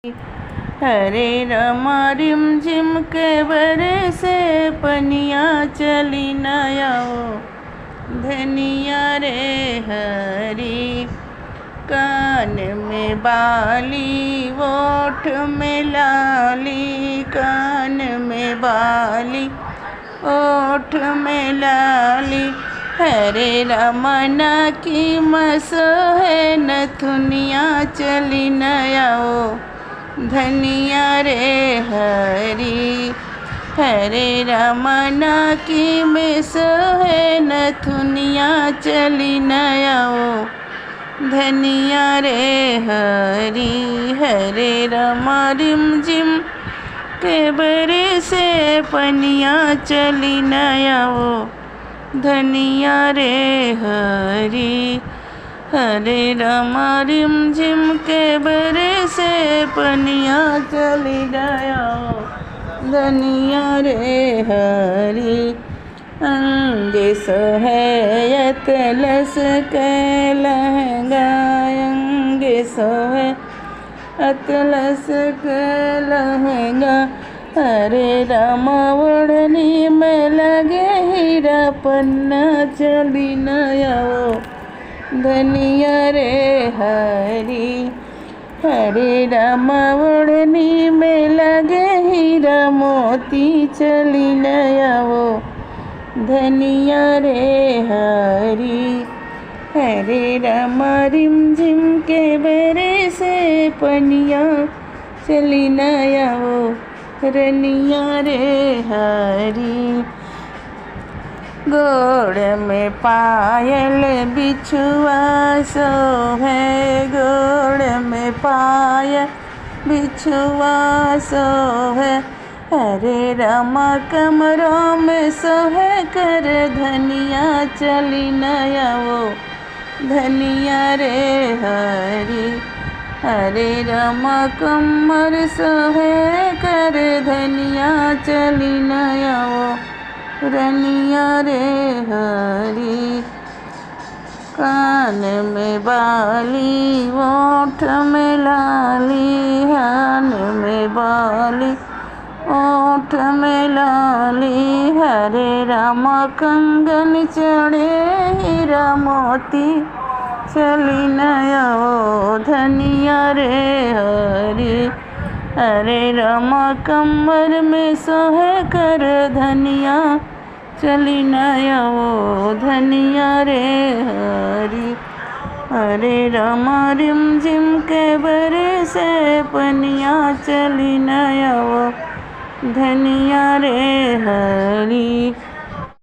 हरे Rama rim झिम के बरसे पनिया चली नयाओ धनिया रे हरी। कान में बाली ओठ में लाली, कान में बाली ओठ में लाली। हरे रमना की मस है नथुनिया चली नयाओ धनिया रे हरी। हरे रमना की मिस है नथुनिया चली नयाओ धनिया रे हरी। हरे रमा रिम झिम के बरसे पनिया चली नयाओ धनिया रे हरी। हरे रमा रिम झिम के बरसे पनिया चली नयाओ धनिया रे हरी। अंगे सोहे अतलस के लहंगा, अंगे सोहे अतलस के लहंगा। हरे रामा ओढ़नी में लगे हीरा पन्ना चली नयाओ धनिया रे हरी। हरे रामा ओढ़नी में लगे हीरा मोती चली नयाओ धनिया रे हरी। हरे रामा रिम झिम के बरसे पनिया चली नयाओ रनिया रे हरी। गोड़ में पायल बिछुआ सोहे, गोड़ में पायल बिछुआ सोहे। हरे रमा कमरों में सोहे कर धनिया चली नयाओ धनिया रे हरी। हरे रमा कमर सोहे कर धनिया चली नयाओ रनिया रे हरी। कान में बाली ओठ में लाली, कान में बाली ओठ में लाली। हरे रामा कंगन चढ़े हीरा मोती चली नयाओ धनिया रे हरी। हरे रामा कमर में सोहे कर धनिया चली नयाओ धनिया रे हरी। हरे रामा रिम झिम के बरसे पनिया चली नयाओ धनिया रे हरी।